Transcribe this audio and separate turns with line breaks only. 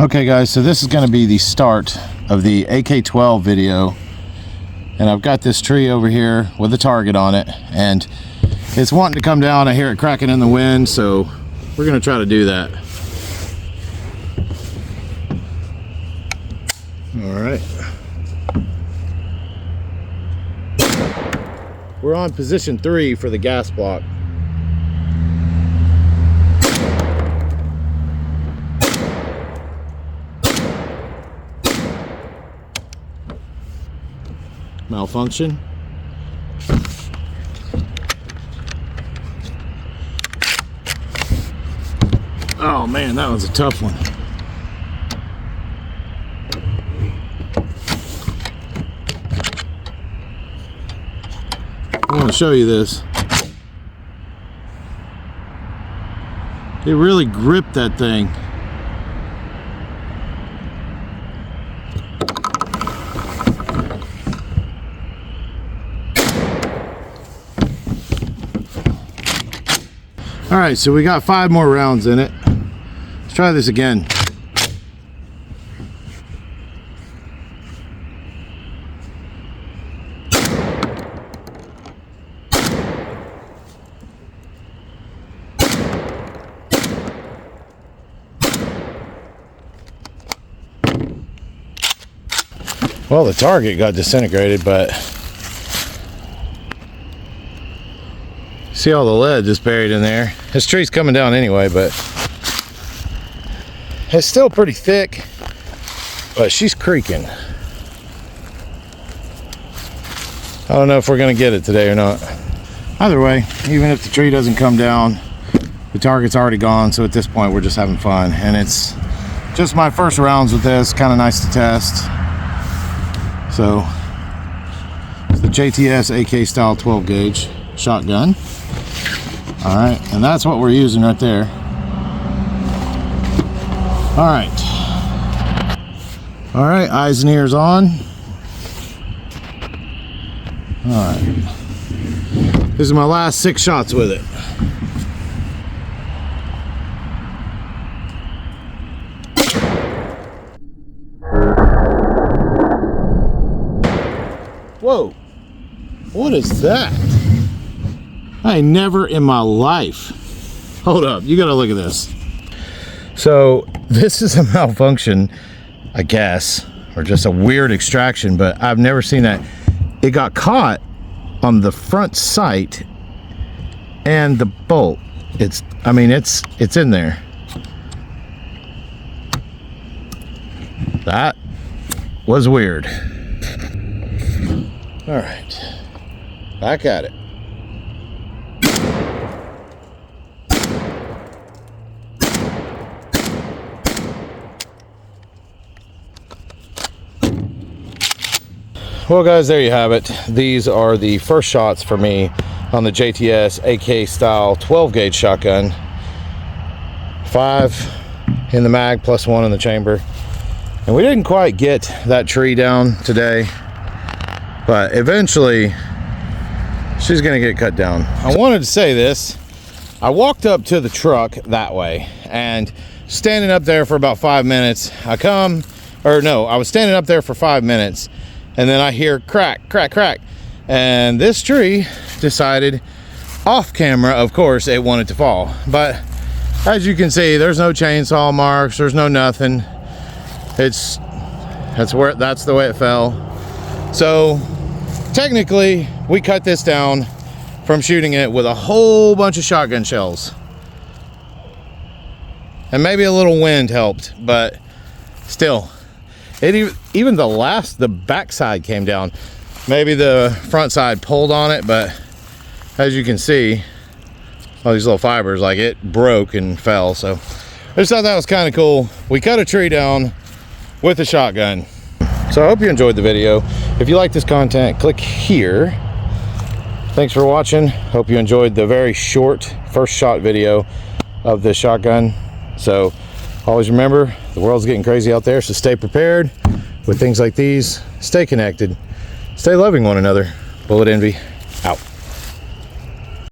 Okay guys, so this is going to be the start of the AK12 video, and I've got this tree over here with a target on it, and it's wanting to come down. I hear it cracking in the wind, so we're going to try to do that. All right, we're on position 3 for the gas block. Malfunction. Oh man, that was a tough one. I want to show you this. It really gripped that thing. All right, so we got 5 more rounds in it. Let's try this again. Well, the target got disintegrated, but see all the lead just buried in there. This tree's coming down anyway, but it's still pretty thick, but she's creaking. I don't know if we're gonna get it today or not. Either way, even if the tree doesn't come down, the target's already gone, so at this point we're just having fun. And it's just my first rounds with this, kind of nice to test. So it's the JTS AK-style 12 gauge shotgun. All right, and that's what we're using right there. All right, eyes and ears on. All right, this is my last 6 shots with it. Whoa, what is that? I never in my life. Hold up, you gotta look at this. So this is a malfunction, I guess, or just a weird extraction, but I've never seen that. It got caught on the front sight and the bolt. It's in there. That was weird. All right, back at it. Well guys, there you have it. These are the first shots for me on the JTS AK-style 12 gauge shotgun. 5 in the mag plus 1 in the chamber. And we didn't quite get that tree down today, but eventually she's gonna get cut down. I wanted to say this. I walked up to the truck that way and standing up there for about 5 minutes. I was standing up there for 5 minutes, and then I hear crack, crack, crack. And this tree decided, off camera, of course, it wanted to fall. But as you can see, there's no chainsaw marks, there's no nothing. That's the way it fell. So technically, we cut this down from shooting it with a whole bunch of shotgun shells. And maybe a little wind helped, but still. Even the back side came down. Maybe the front side pulled on it, but as you can see, all these little fibers, like it broke and fell. So I just thought that was kind of cool. We cut a tree down with a shotgun. So I hope you enjoyed the video. If you like this content, click here. Thanks for watching. Hope you enjoyed the very short first shot video of this shotgun. So always remember, the world's getting crazy out there, so stay prepared with things like these. Stay connected. Stay loving one another. Bullet envy.